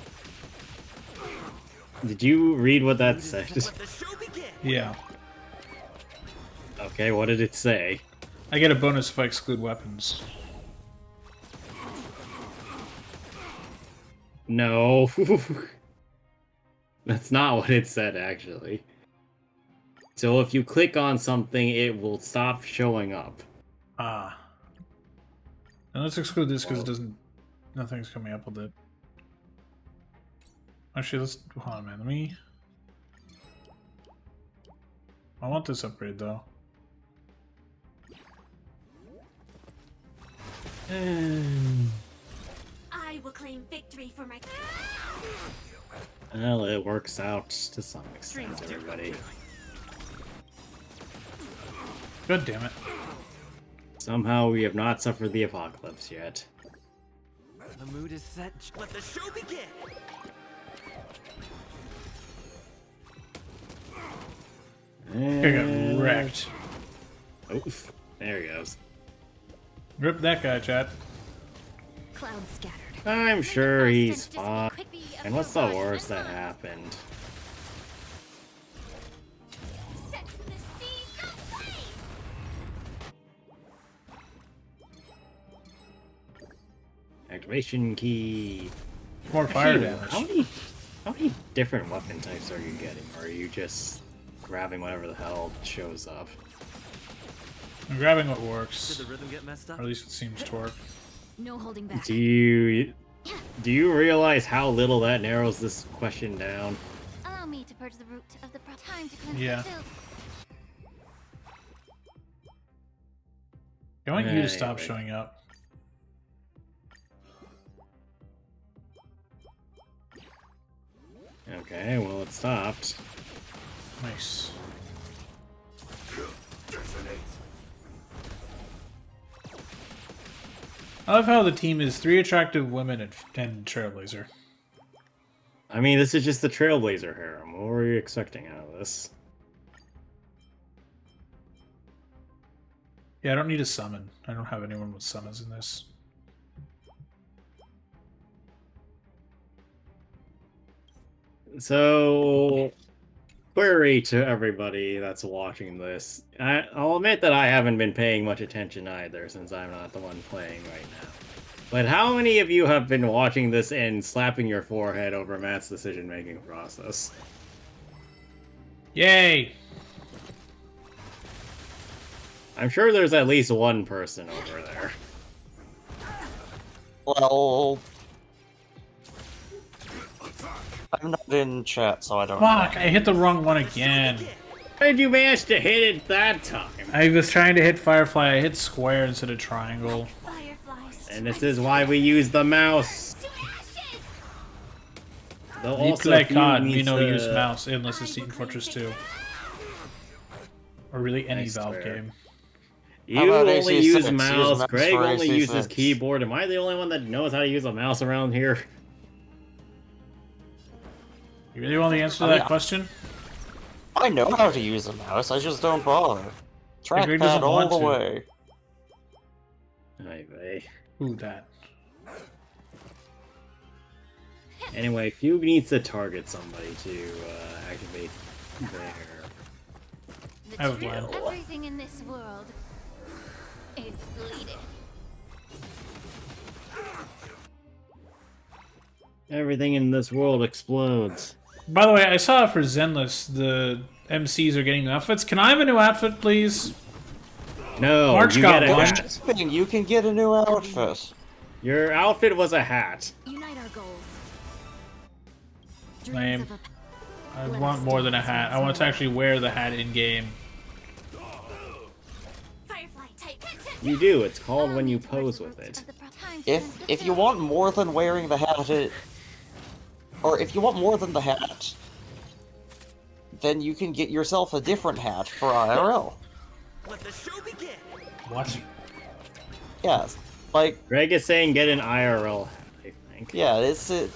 Did you read what that said? Let the show begin. Yeah. Okay, what did it say? I get a bonus if I exclude weapons. No. That's not what it said, actually. So if you click on something, it will stop showing up. Ah. And let's exclude this because it doesn't... Nothing's coming up with it. Actually, let's... Hold on, man. Let me... I want this upgrade, though. I will claim victory for my. Well, it works out to some extent, everybody. God damn it. Somehow we have not suffered the apocalypse yet. The mood is set. Let the show begin. I got wrecked. Oof. There he goes. Rip that guy, chat. Clouds scattered. I'm sure he's Just fine. could be of And what's your the body worst that and happened? Set the seas ablaze. Activation key. More fire Actually, damage. How many different weapon types are you getting? Or are you just grabbing whatever the hell shows up? I'm grabbing what Did works. the rhythm get messed Or up? at least it seems to work. No holding back. Do you realize how little that narrows this question down? Allow me to purge the root of the time to cleanse Yeah. the filth. I want you to Anyway. stop showing up. Okay, well it stopped. Nice. I love how the team is 3 attractive women and Trailblazer. I mean, this is just the Trailblazer harem. What were you expecting out of this? Yeah, I don't need a summon. I don't have anyone with summons in this. So, query to everybody that's watching this. I'll admit that I haven't been paying much attention either, since I'm not the one playing right now. But how many of you have been watching this and slapping your forehead over Matt's decision-making process? Yay! I'm sure there's at least one person over there. Well, I'm not in chat, so I don't Fuck, know. I hit the wrong one again. How did you manage to hit it that time? I was trying to hit Firefly. I hit square instead of triangle. Fireflies. And this is why we use the mouse. To ashes. Though You also, play if you COD, we need know to- use mouse unless it's Team Fortress 2. Or really any I Valve swear. game. You How about only AC6? use Use mouse. mouse Greg for only uses AC6. keyboard. Am I the only one that knows how to use a mouse around here? You really want the answer to Oh, that yeah. question? I know how to use a mouse, I just don't bother. Greg doesn't Trackpad all want the to. way. Anyway, Ooh, that. Fugue needs to target somebody to activate their. The I have a truth. plan. Everything in this world is bleeding. Everything in this world explodes. By the way, I saw for Zenless, the MCs are getting outfits. Can I have a new outfit, please? No, March you got get a one. hat. You can get a new outfit. Your outfit was a hat. Unite our goals. Lame. Dreams of a I want more than a hat. I want to actually wear the hat in game. You do. It's called when you pose with it. If you want more than wearing the hat, or if you want more than the hat, then you can get yourself a different hat for IRL. Let the show begin. What? Yes, like Greg is saying get an IRL hat, I think. yeah, Still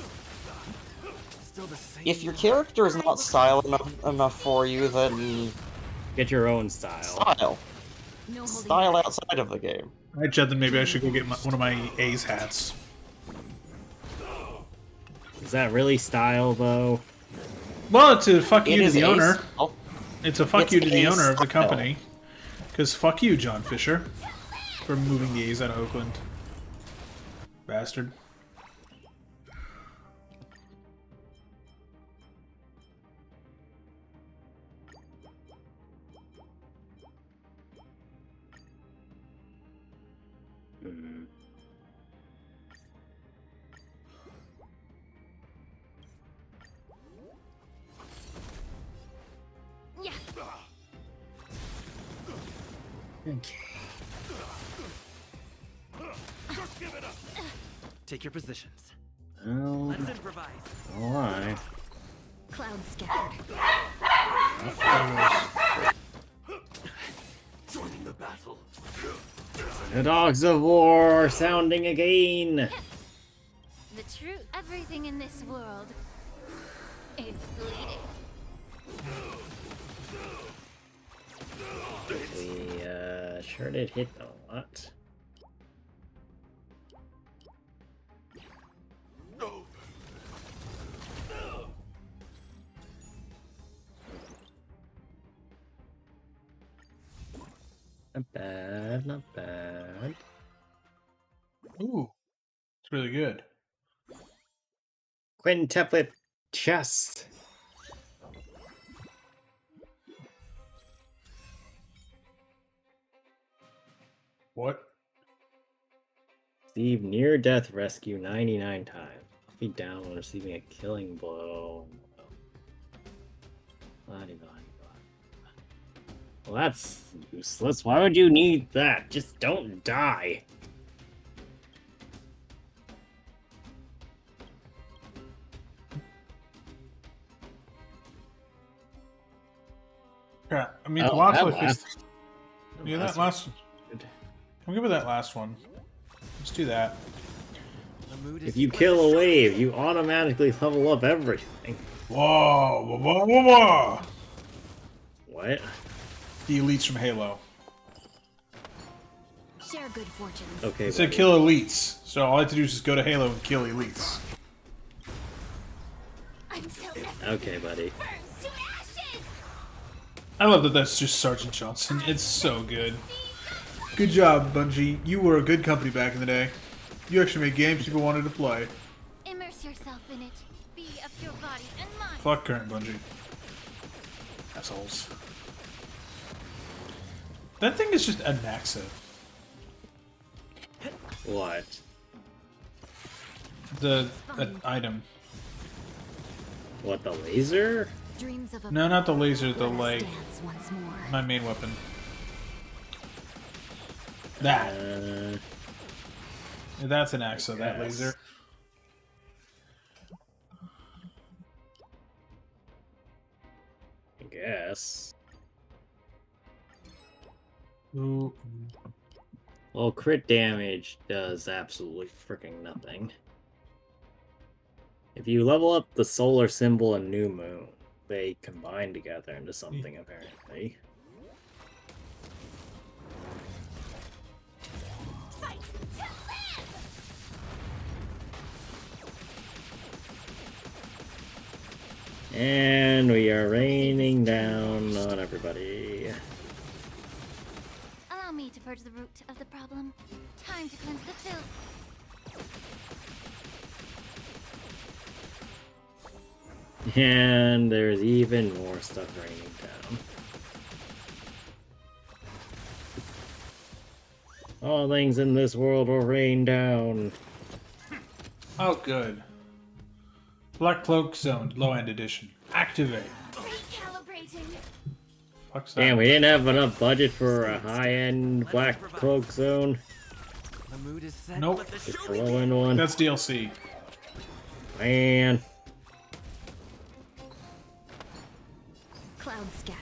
the same. if your character is not style enough for you, then Get your own style. style. No holding Style back. outside of the game. Alright, Jed, then maybe I should go get one of my A's hats. Is that really style, though? Well, it's a fuck you It to is the a owner. style. It's a fuck It's you to the a owner of the style. company. Because fuck you, John Fisher, for moving the A's out of Oakland. Bastard. Hmm. Yeah. Okay. Take your positions. Well, Let's improvise. alright. Cloud scattered. Joining the battle. The dogs of war are sounding again! The truth. Everything in this world is bleeding. We, sure did hit a lot. Not bad, not bad. Ooh. It's really good. Quintuplet chest. What? Receive near-death rescue 99 times. Be down when receiving a killing blow. La-di-da-di-da. Well, that's useless. Why would you need that? Just don't die. Yeah, I mean, Oh, the last that one. last- Yeah, that last last. Good. Can we give it that last one? Let's do that. The mood is If you kill a wave, you automatically level up everything. Whoa, whoa, whoa, whoa, whoa! What? The elites from Halo. Share good fortunes. Okay, It said buddy. kill elites, so all I have to do is just go to Halo and kill elites. Until everything Okay, buddy. burns to ashes. I love that that's just Sergeant Johnson. It's so good. Good job, Bungie. You were a good company back in the day. You actually made games people wanted to play. Immerse yourself in it. Be of your body and mind. Fuck current Bungie. Assholes. That thing is just a Naxa. What? The item. What, the laser? Dreams of a No, not the laser, the, Let us like, dance once more. my main weapon. That. That's an Naxa, that Yes. laser. I guess. Ooh. Well, crit damage does absolutely freaking nothing. If you level up the solar symbol and new moon, they combine together into something, apparently. Fight to live! And we are raining down on everybody. Allow me to purge the root of the problem. Time to cleanse the filth. And there's even more stuff raining down. All things in this world will rain down. Oh, good. Black Cloak Zone, low-end edition. Activate. Recalibrating. fuck's that? Damn, we didn't have enough budget for a high-end Black Cloak Zone. The mood is set, Nope. but the Just show a low-end one. That's DLC. Man. Clouds scattered.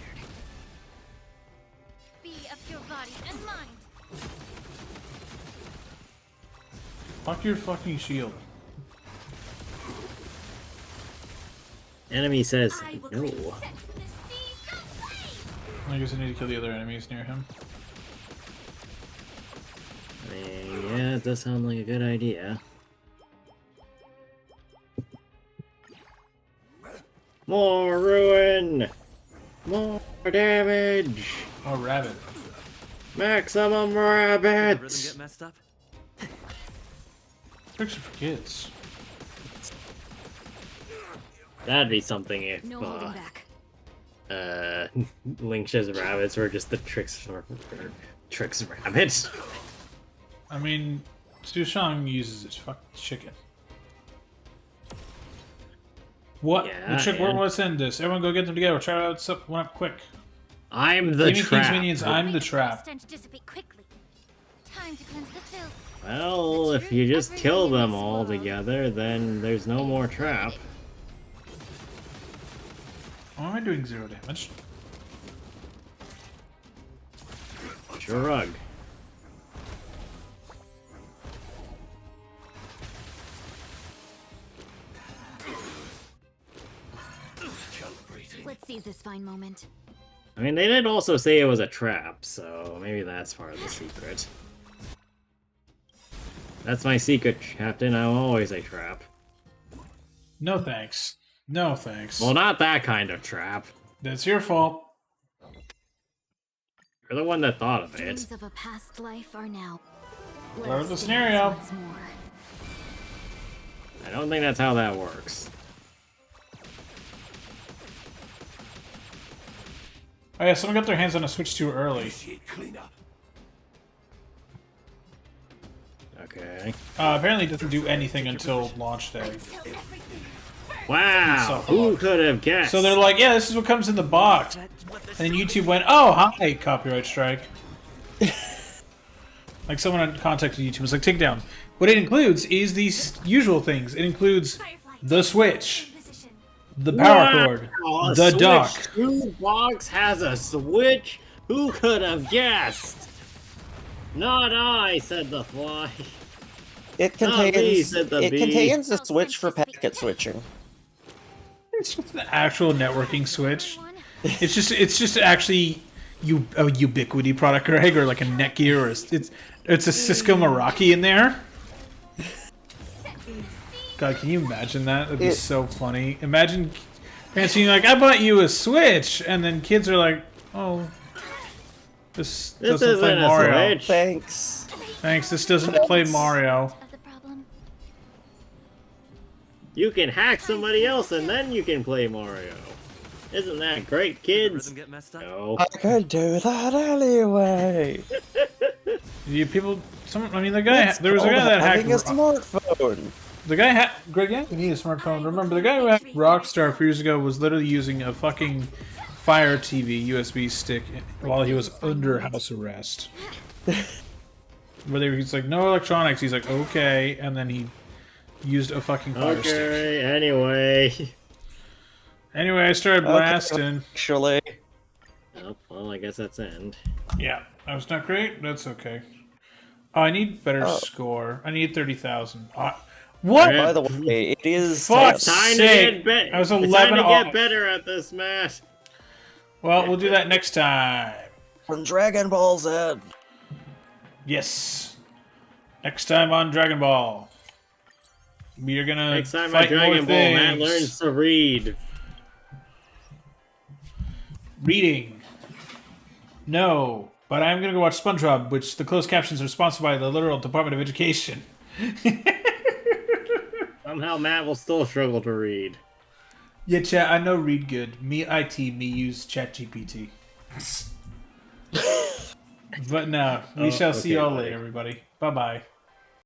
Be of your body and mind. Fuck your fucking shield. Enemy says I will no. create sets in the seas of flame. I guess I need to kill the other enemies near him. Yeah, it does sound like a good idea. More ruin! More damage! Oh, rabbit. Maximum Did the rhythm rabbits! get messed up? Tricks are for kids. That'd be something if No holding back. Link's rabbits were just the tricks or tricks rabbits. I mean, Sushang uses his fucking chicken. What? Yeah, the trick, where and- was in this? Everyone go get them together. Try out one up quick. I'm the Demon King's trap. minions, I'm the trap. Stench dissipate quickly. Time to cleanse the filth. Well, if you just kill them all together, then there's no more trap. Why am I doing 0 damage? Shrug. Let's seize this fine moment. I mean, they did also say it was a trap, so maybe that's part of the secret. That's my secret, Captain. I'm always a trap. No thanks. No thanks. Well, not that kind of trap. That's your fault. You're the one that thought of it. Dreams of a past life are now. Part of the Let's scenario. dance once more. I don't think that's how that works. Oh yeah, someone got their hands on a Switch too early. Initiate cleanup. Okay. Apparently it doesn't do anything until launch day. Wow! Who could have guessed? So they're like, yeah, this is what comes in the box. And then YouTube went, oh, hi, copyright strike. Like someone contacted YouTube and was like, take it down. What it includes is these usual things. It includes the Switch, the power cord, A the Switch dock. 2 box has a Switch? Who could have guessed? Not I, said the fly. It Not me, contains said the it bee. contains a switch for packet switching. It's just the actual networking Switch. It's just actually a Ubiquity product, Greg, or like a Netgear, or it's a Cisco Meraki in there. God, can you imagine that? That'd be so funny. Imagine parents being like, I bought you a Switch, and then kids are like, oh, this doesn't play isn't a Mario. Switch. Thanks. Thanks, this doesn't play Mario. Of the problem. You can hack somebody else and then you can play Mario. Isn't that great, Did the kids? rhythm get messed up? No. I could do that anyway. I mean, the guy, there was a guy that hacked. Having a smartphone. The guy Greg, yeah, you need a smartphone. Remember, the guy who hacked Rockstar a few years ago was literally using a fucking Fire TV USB stick while he was under house arrest. Where he's like, no electronics. He's like, okay, and then he used a fucking Fire stick. Okay, anyway. Anyway, I started blasting. Actually, Oh, well, I guess that's end. Yeah, that was not great. That's okay. Oh, I need better score. I need 30,000. What? Yeah. by the way, it is. Fuck. It's time to Sick. get better. I was It's 11 time to off. get better at this match. Well, we'll do that next time. From Dragon Ball Z. Yes. Next time on Dragon Ball. We are gonna Next time on fight Dragon more Ball, things. Matt learns to read. Reading. No. But I'm gonna go watch SpongeBob, which the closed captions are sponsored by the literal Department of Education. Somehow Matt will still struggle to read. Yeah, chat, I know read good. Me use ChatGPT. But no, we shall see okay, y'all buddy. later, everybody. Bye-bye.